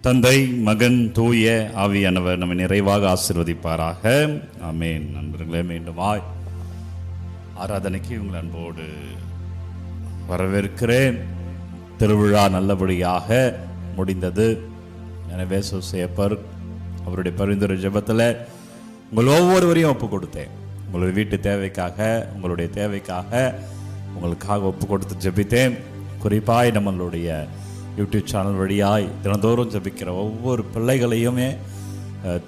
தந்தை, மகன், தூய ஆவியானவர் நம்மை நிறைவாக ஆசீர்வதிப்பாராக. ஆமென். நண்பர்களே, மீண்டும் ஆராதனைக்கு உங்கள் அன்போடு வரவேற்கிறேன். திருவிழா நல்லபடியாக முடிந்தது. எனவே சூசையப்பர் அவருடைய பரிந்துரை ஜெபத்தில் உங்கள் ஒவ்வொருவரையும் ஒப்பு கொடுத்தேன். உங்களுடைய வீட்டு தேவைக்காக, உங்களுடைய தேவைக்காக, உங்களுக்காக ஒப்பு கொடுத்து ஜெபித்தேன். குறிப்பாய் நம்மளுடைய யூடியூப் சேனல் வழியாய் தினந்தோறும் ஜபிக்கிற ஒவ்வொரு பிள்ளைகளையுமே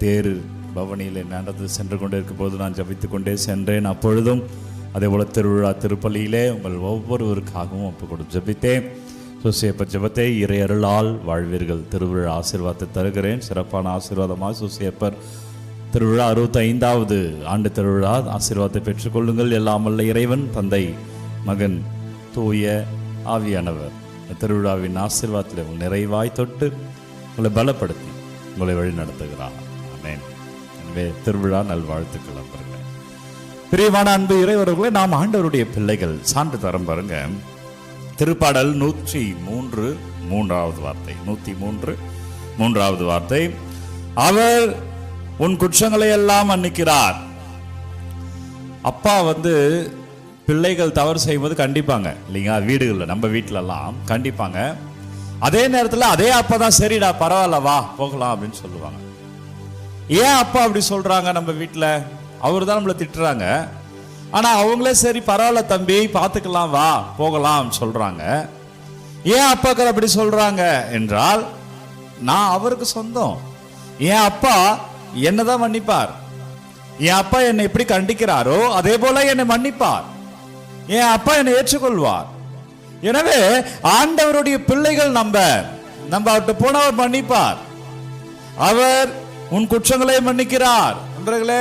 தேர் பவனியில் நடந்து சென்று கொண்டே இருக்கும் போது நான் ஜபித்து கொண்டே சென்றேன். அப்பொழுதும் அதே போல் திருவிழா திருப்பலியிலே உங்கள் ஒவ்வொருவருக்காகவும் ஒப்பு கொடுத்து ஜபித்தேன். சூசையப்பர் ஜபத்தை இறை அருளால் வாழ்வீர்கள். திருவிழா ஆசீர்வாதத்தை தருகிறேன். சிறப்பான ஆசீர்வாதமாக சூசையப்பர் திருவிழா 65வது ஆண்டு திருவிழா ஆசீர்வாதத்தை பெற்றுக்கொள்ளுங்கள். எல்லாம் வல்ல இறைவன் தந்தை, மகன், தூய ஆவியானவர் திருவிழாவின் ஆசீர்வாதத்தில் உங்கள் நிறைவாய் தொட்டு உங்களை பலப்படுத்தி உங்களை வழி நடத்துகிறார். ஆமென். எனவே திருவிழா நல்வாழ்த்துக்கள் நண்பர்களே. பிரியமான அன்பு இறைவர்களே, நாம் ஆண்டவருடைய பிள்ளைகள். சான்று தரம் பாருங்க. திருப்பாடல் 103 3வது வார்த்தை. 103 3வது வார்த்தை. அவர் உன் குற்றங்களை எல்லாம் மன்னிக்கிறார். அப்பா பிள்ளைகள் தவறு செய்யும்போது கண்டிப்பாங்க இல்லைங்களா? வீடுகளில், நம்ம வீட்டிலலாம் கண்டிப்பாங்க. அதே நேரத்தில் அதே அப்பா தான் சரிடா பரவாயில்ல வா போகலாம் அப்படின்னு சொல்லுவாங்க. ஏன் அப்பா அப்படி சொல்றாங்க? நம்ம வீட்டில் அவர் தான் நம்மளை திட்டுறாங்க, ஆனால் அவங்களே சரி பரவாயில்ல தம்பி பார்த்துக்கலாம் வா போகலாம் சொல்றாங்க. ஏன் அப்பாக்கள் அப்படி சொல்றாங்க என்றால், நான் அவருக்கு சொந்தம். என் அப்பா என்னதான் மன்னிப்பார். என் அப்பா என்னை எப்படி கண்டிக்கிறாரோ அதே போல என்னை மன்னிப்பார். என் அப்பா என்னை ஏற்றுக்கொள்வார். எனவே ஆண்டவருடைய பிள்ளைகள் நம்ம அவர்கிட்ட போனவர் மன்னிப்பார். அவர் உன் குற்றங்களை மன்னிக்கிறார். நண்பர்களே,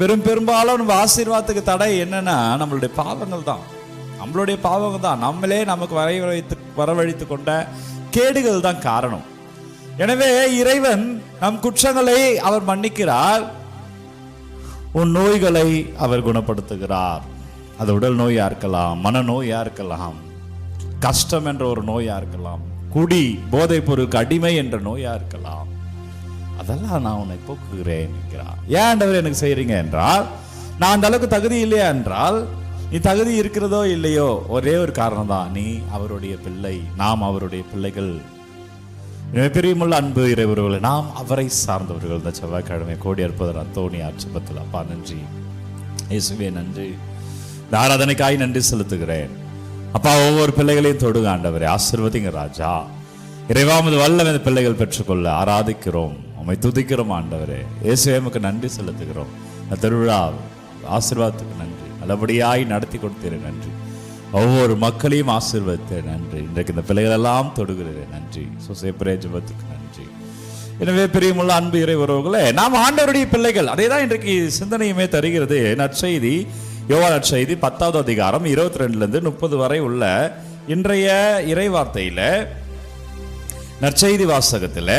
பெரும்பாலும் நம்ம ஆசீர்வாதத்துக்கு தடை என்னன்னா நம்மளுடைய பாவங்கள் தான். நம்மளுடைய பாவங்கள் தான் நம்மளே நமக்கு வரவழைத்து கொண்ட கேடுகள் தான் காரணம். எனவே இறைவன் நம் குற்றங்களை அவர் மன்னிக்கிறார். உன் நோய்களை அவர் குணப்படுத்துகிறார். அது உடல் நோயா இருக்கலாம், மனநோயா இருக்கலாம், கஷ்டம் என்ற ஒரு நோயா இருக்கலாம், குடி போதைப் பொருளுக்கு அடிமை என்ற நோயா இருக்கலாம். அதெல்லாம் நான் உன்னை போக்குகிறேன் என்கிறார். ஏன் ஆண்டவர் எனக்கு செய்றீங்க என்றால், நான் அந்த அளவுக்கு தகுதி இல்லையா என்றால், நீ தகுதி இருக்கிறதோ இல்லையோ ஒரே ஒரு காரணம் தான், நீ அவருடைய பிள்ளை, நாம் அவருடைய பிள்ளைகள். பெரியமுள்ள அன்பு இறைவர்களை, நாம் அவரை சார்ந்தவர்கள். இந்த செவ்வாய்க்கிழமை கோடி அற்புதர் அந்தோணி ஆட்சேபத்தில் அப்பா நன்றி, இயேசுவே நன்றி, இந்த ஆராதனைக்காய் நன்றி செலுத்துகிறேன். அப்பா ஒவ்வொரு பிள்ளைகளையும் தொடுங்க ஆண்டவரே, ஆசீர்வதிங்க ராஜா. இறைவாமது வல்லம் இந்த பிள்ளைகள் பெற்றுக்கொள்ள ஆராதிக்கிறோம், உம்மை துதிக்கிறோம் ஆண்டவரே. இயேசுவே உமக்கு நன்றி செலுத்துகிறோம். இந்த திருவிழா ஆசீர்வாதத்துக்கு நன்றி, நல்லபடியாய் நடத்தி கொடுத்தீரே நன்றி. ஒவ்வொரு மக்களையும் ஆசீர்வதித்தேன் நன்றி. இன்றைக்கு இந்த பிள்ளைகள் எல்லாம் தொடுகிறேன் நன்றி. சூசையப்பரே ஜெபத்துக்கு நன்றி. எனவே பிரியமுள்ள அன்பு இறை உறவுகளே, நாம் ஆண்டவருடைய பிள்ளைகள். அதே தான் இன்றைக்கு சிந்தனையுமே தருகிறது. நற்செய்தி, யோவான் நற்செய்தி 10வது அதிகாரம் 22 30 வரை உள்ள இன்றைய இறை வார்த்தையில, நற்செய்தி வாசகத்தில்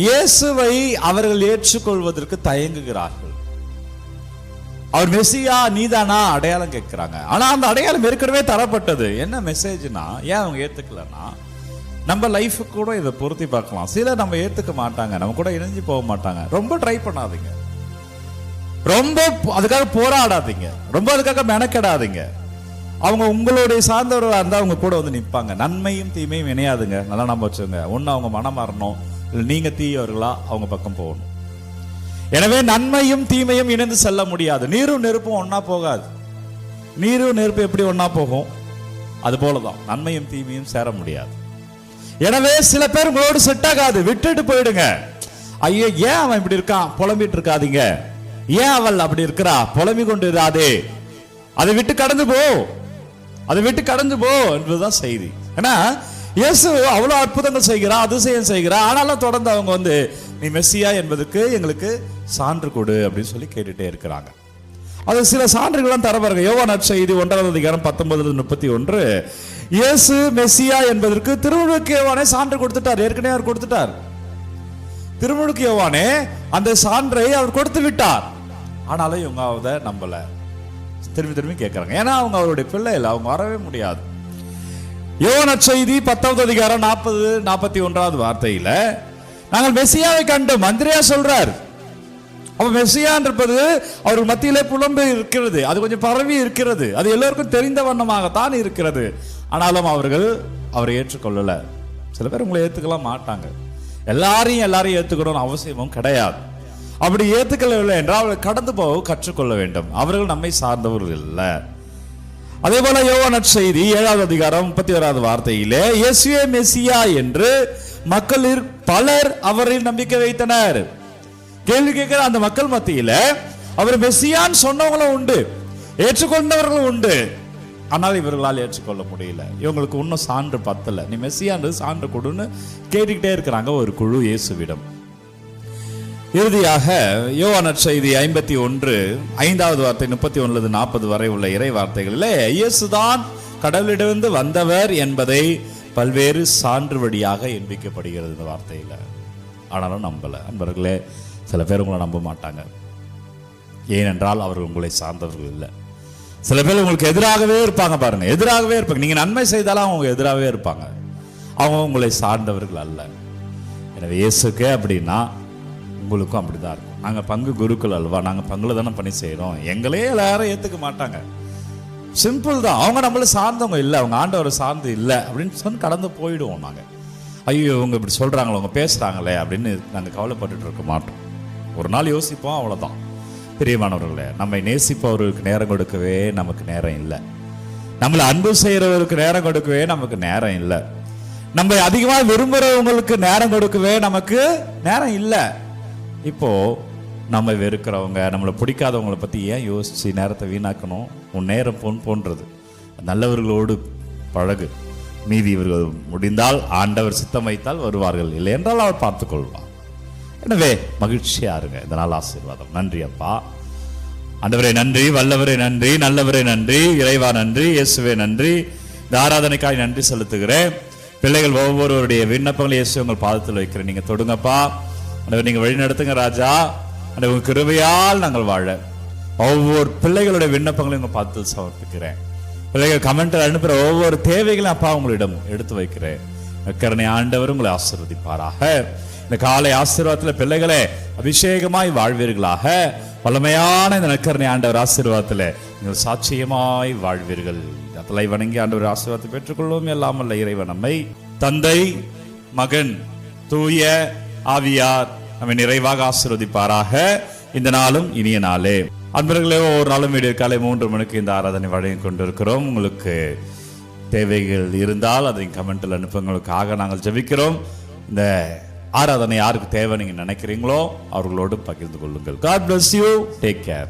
இயேசுவை அவர்கள் ஏற்றுக்கொள்வதற்கு தயங்குகிறார்கள். அவர் மெசியா நீதானா அடையாளம் கேட்கிறாங்க. ஆனா அந்த அடையாளம் ஏற்கனவே தரப்பட்டது. என்ன மெசேஜ்னா, ஏன் அவங்க ஏத்துக்கலன்னா, நம்ம லைஃபுக்கு கூட இதை பொருத்தி பார்க்கலாம். சில நம்ம ஏத்துக்க மாட்டாங்க, நம்ம கூட இணைஞ்சு போக மாட்டாங்க. ரொம்ப ட்ரை பண்ணாதீங்க, ரொம்ப அதுக்காக போராடாதீங்க, ரொம்ப அதுக்காக மெனக்கெடாதீங்க. அவங்க உங்களுடைய சார்ந்தவர்களாக இருந்தால் அவங்க கூட நிற்பாங்க. நன்மையும் தீமையும் இணையாதுங்க. நல்லா நம்ம வச்சுங்க. ஒன்று அவங்க மனம் மாறணும், இல்லை நீங்க தீயவர்களா அவங்க பக்கம் போகணும். எனவே நன்மையும் தீமையும் இணைந்து செல்ல முடியாது. நீரும் நெருப்பும் ஒன்னா போகாது. நீரும் நெருப்பு எப்படி ஒன்னா போகும், அது போலதான் நன்மையும் தீமையும் சேர முடியாது. எனவே சில பேர் உங்களோடு செட் ஆகாது, விட்டுட்டு போயிடுங்க. ஐயோ ஏன் அவன் இப்படி இருக்கான் புலம்பிட்டு இருக்காதீங்க, ஏன் அவள் அப்படி இருக்கிறா புலம்பி கொண்டு இராதே, அதை விட்டு கடந்து போ, அதை விட்டு கடந்து போ என்பதுதான் செய்தி. ஏன்னா இயேசு அவ்வளவு அற்புதங்கள் செய்கிறா, அதிசயம் செய்கிறா, ஆனாலும் தொடர்ந்து அவங்க நீ மெஸ்ஸியா என்பதற்கு எங்களுக்கு சான்று கொடு அப்படின்னு சொல்லி கேட்டுட்டே இருக்கிறாங்க. அது சில சான்றுகள் தர பாருங்க. யோவான் நற்செய்தி 1வது அதிகாரம் 19-31. இயேசு மெஸ்ஸியா என்பதற்கு திருமுழுக்கு யோவானே சான்று கொடுத்துட்டார். ஏற்கனவே அவர் கொடுத்துட்டார். திருமுழுக்கு யோவானே அந்த சான்றை அவர் கொடுத்து விட்டார். ஆனாலும் இவங்க அதை நம்பல, திரும்பி திரும்பி கேட்கிறாங்க. ஏன்னா அவங்க அவருடைய பிள்ளை இல்லை, அவங்க வரவே முடியாது. யோவான் நற்செய்தி 10வது அதிகாரம் 40-41 வார்த்தையில நாங்கள் மெசியாவை கண்டோம். அந்திரேயா சொல்றார். அப்ப மெசியான்றது அவர் மத்தியிலே புலம்பு இருக்கிறது, அது கொஞ்சம் பரவி இருக்கிறது, அது எல்லோருக்கும் தெரிந்த வண்ணமாகத்தான் இருக்கிறது. ஆனாலும் அவர்கள் அவரை ஏற்றுக்கொள்ளல. சில பேர் உங்களை ஏத்துக்கலாம் மாட்டாங்க. எல்லாரையும் ஏத்துக்கணும்னு அவசியமும் கிடையாது. அப்படி ஏத்துக்கொள்ளவில்லை என்றால் அவர்கள் கடந்து போக கற்றுக்கொள்ள வேண்டும். அவர்கள் நம்மை சார்ந்தவர்கள் இல்லை. அதே போல யோவான் நற்செய்தி 7வது அதிகாரம் 31வது வார்த்தையிலே இயேசுவே மெசியா என்று மக்களில் பலர் அவரில் நம்பிக்கை வைத்தனர். கேள்வி கேட்கிற அந்த மக்கள் மத்தியில அவர் மெசியான்னு சொன்னவங்களும் உண்டு, ஏற்றுக்கொண்டவர்களும் உண்டு. ஆனால் இவர்களால் ஏற்றுக்கொள்ள முடியல. இவங்களுக்கு இன்னும் சான்று பத்தல. நீ மெசியான்னு சான்று கொடுன்னு கேட்டுக்கிட்டே இருக்கிறாங்க ஒரு குழு இயேசுவிடம். இறுதியாக யோவான் நற்செய்தி 51 5வது வார்த்தை 31 40 வரை உள்ள இறை வார்த்தைகளில் இயேசுதான் கடவுளிடமிருந்து வந்தவர் என்பதை பல்வேறு சான்று வழியாக எண்பிக்கப்படுகிறது இந்த வார்த்தையில். ஆனாலும் நம்பல. அன்பர்களே, சில பேர் உங்களை நம்ப மாட்டாங்க. ஏனென்றால் அவர்கள் உங்களை சார்ந்தவர்கள் இல்லை. சில பேர் உங்களுக்கு எதிராகவே இருப்பாங்க. பாருங்க, எதிராகவே இருப்பாங்க. நீங்க நன்மை செய்தாலும் அவங்க எதிராகவே இருப்பாங்க. அவங்க உங்களை சார்ந்தவர்கள் அல்ல. எனவே இயேசுக்கே அப்படின்னா உங்களுக்கும் அப்படிதான் இருக்கும். நாங்கள் பங்கு குருக்கள் அல்வா, நாங்கள் பங்குல தானே பணி செய்கிறோம், எங்களே எல்லாரும் ஏற்றுக்க மாட்டாங்க. சிம்பிள் தான். அவங்க நம்மளை சார்ந்தவங்க இல்லை, அவங்க ஆண்டவரை சார்ந்து இல்லை அப்படின்னு சொல்லி கடந்து போயிடுவோம். நாங்கள் ஐயோ இவங்க இப்படி சொல்கிறாங்களே, அவங்க பேசுகிறாங்களே அப்படின்னு நாங்கள் கவலைப்பட்டுட்டு இருக்க மாட்டோம். ஒரு நாள் யோசிப்போம், அவ்வளோதான். பிரியமானவர்களே, நம்மை நேசிப்பவர்களுக்கு நேரம் கொடுக்கவே நமக்கு நேரம் இல்லை. நம்மளை அன்பு செய்கிறவருக்கு நேரம் கொடுக்கவே நமக்கு நேரம் இல்லை. நம்ம அதிகமாக விரும்புகிறவங்களுக்கு நேரம் கொடுக்கவே நமக்கு நேரம் இல்லை. இப்போ நம்ம வெறுக்கிறவங்க, நம்மளை பிடிக்காதவங்களை பற்றி ஏன் யோசிச்சு நேரத்தை வீணாக்கணும்? உன் நேரம் போன்றது. நல்லவர்களோடு பழகு. மீதி இவர்கள் முடிந்தால் ஆண்டவர் சித்தம் வைத்தால் வருவார்கள், இல்லை என்றால் அவர் பார்த்துக் கொள்வார். எனவே மகிழ்ச்சியா இருங்க. இதனால் ஆசீர்வாதம். நன்றி அப்பா. ஆண்டவரே நன்றி, வல்லவரே நன்றி, நல்லவரே நன்றி, இறைவா நன்றி, இயேசுவே நன்றி. இந்த ஆராதனைக்காய் நன்றி செலுத்துகிறேன். பிள்ளைகள் ஒவ்வொருவருடைய விண்ணப்பங்களை இயேசு உங்கள் பாதத்தில் வைக்கிறேன். நீங்க தொடுங்கப்பா. நீங்க வழி நடத்துங்க ராஜா. உங்க கிருபையால் நாங்கள் வாழ ஒவ்வொரு பிள்ளைகளுடைய விண்ணப்பங்களையும் உங்க பாதத்தில் சமர்ப்பிக்கிறேன். பிள்ளைகள் கமெண்ட்ல அனுப்புற ஒவ்வொரு தேவைகளையும் அப்பா உங்களிடம் எடுத்து வைக்கிறேன். கருணை ஆண்டவர் உங்களை ஆசீர்வதிப்பாராக. இந்த காலை ஆசீர்வாதத்தில் பிள்ளைகளே அபிஷேகமாய் வாழ்வீர்களாக. வல்லமையான இந்த நற்கருணை ஆண்டவர் ஆசீர்வாதத்தில் நீங்கள் சாட்சியமாய் வாழ்வீர்கள். தலை வணங்கி ஆண்டவர் ஆசீர்வாதத்தை பெற்றுக்கொள்வோம். எல்லாம் வல்ல இறைவன் நம்மை தந்தை, மகன், தூய ஆவியார் நம்மை நிறைவாக ஆசீர்வதிப்பாராக. இந்த நாளும் இனிய நாளே. அன்பர்களே, ஒவ்வொரு நாளும் வீடியோ காலை 3 மணிக்கு இந்த ஆராதனை வழங்கி கொண்டிருக்கிறோம். உங்களுக்கு தேவைகள் இருந்தால் அதை கமெண்ட்டில் அனுப்புங்களுக்காக நாங்கள் ஜெபிக்கிறோம். இந்த ஆராதனை யாருக்கு தேவை நீங்க நினைக்கிறீங்களோ அவர்களோடு பகிர்ந்து கொள்ளுங்கள். God bless you. Take care.